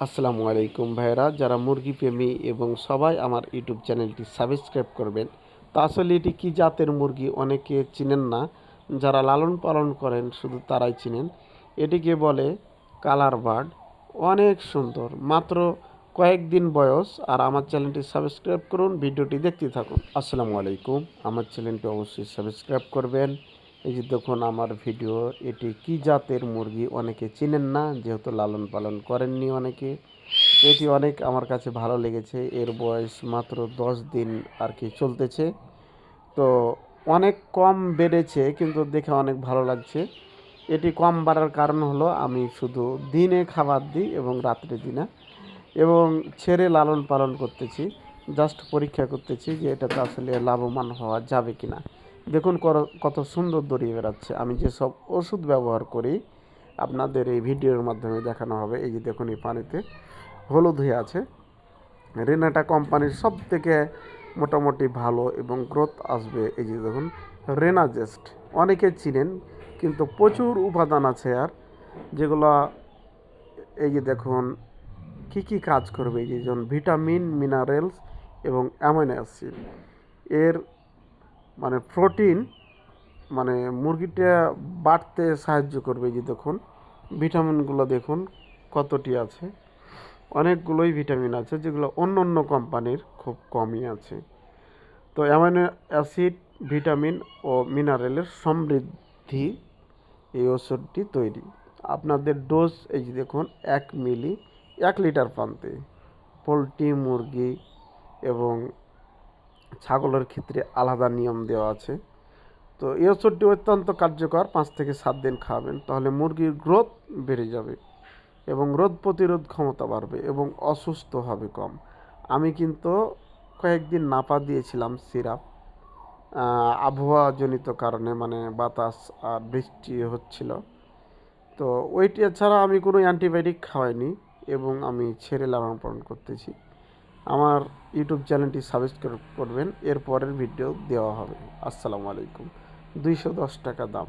আসসালামু আলাইকুম ভাইয়েরা, যারা মুরগি প্রেমী এবং সবাই আমার ইউটিউব চ্যানেলটি সাবস্ক্রাইব করবেন। তো আসলে এটি কী জাতের মুরগি অনেকে চিনেন না, যারা লালন পালন করেন শুধু তারাই চিনেন। এটিকে বলে কালার বার্ড। অনেক সুন্দর, মাত্র কয়েকদিন বয়স। আর আমার চ্যানেলটি সাবস্ক্রাইব করুন, ভিডিওটি দেখতে থাকুন। আসসালামু আলাইকুম, আমার চ্যানেলটি অবশ্যই সাবস্ক্রাইব করবেন। এই যে দেখুন আমার ভিডিও, এটি কী জাতের মুরগি অনেকে চিনেন না, যেহেতু লালন পালন করেননি অনেকে। এটি অনেক আমার কাছে ভালো লেগেছে। এর বয়স মাত্র 10 দিন আর কি চলতেছে। তো অনেক কম বেড়েছে, কিন্তু দেখে অনেক ভালো লাগছে। এটি কম বাড়ার কারণ হলো আমি শুধু দিনে খাবার দিই এবং রাত্রে দিই না, এবং ছেড়ে লালন পালন করতেছি। জাস্ট পরীক্ষা করতেছি যে এটাতে আসলে লাভবান হওয়া যাবে কি না। দেখুন কত সুন্দর দড়িয়ে বেড়াচ্ছে। আমি যেসব ওষুধ ব্যবহার করি আপনাদের এই ভিডিওর মাধ্যমে দেখানো হবে। এই যে দেখুন, এই পানিতে হলুদ হয়ে আছে। রেনাটা কোম্পানির সব থেকে মোটামুটি ভালো এবং গ্রোথ আসবে। এই যে দেখুন, রেনাজেস্ট অনেকে চিনেন, কিন্তু প্রচুর উপাদান আছে আর, যেগুলো এই যে দেখুন কী কী কাজ করবে। এই যে যেমন ভিটামিন, মিনারেলস এবং অ্যামাইনো অ্যাসিড। এর মানে প্রোটিন, মানে মুরগিটা বাড়তে সাহায্য করবে। এই যে দেখুন ভিটামিনগুলো দেখুন কতটি আছে। অনেকগুলোই ভিটামিন আছে, যেগুলো অন্য অন্য কোম্পানির খুব কমই আছে। তো অ্যামাইনো অ্যাসিড, ভিটামিন ও মিনারেলের সমৃদ্ধি এই ওষুধটি তৈরি। আপনাদের ডোজ এই যে দেখুন 1 মিলি 1 লিটার পান্তে। পোলট্রি, মুরগি এবং ছাগলের ক্ষেত্রে আলাদা নিয়ম দেওয়া আছে। তো এই ওষুধটি অত্যন্ত কার্যকর। 5 থেকে 7 দিন খাবেন, তাহলে মুরগির গ্রোথ বেড়ে যাবে এবং রোগ প্রতিরোধ ক্ষমতা বাড়বে এবং অসুস্থ হবে কম। আমি কিন্তু কয়েকদিন নাপা দিয়েছিলাম সিরাপ, আবহাওয়াজনিত কারণে, মানে বাতাস আর বৃষ্টি হচ্ছিল। তো ওইটি ছাড়া আমি কোনো অ্যান্টিবায়োটিক খাওয়াইনি এবং আমি ছেড়ে লালন পালন করতেছি। আমার ইউটিউব চ্যানেলটি সাবস্ক্রাইব করবেন, এর পরের ভিডিও দেওয়া হবে। আসসালামু আলাইকুম। 210 টাকা দাম।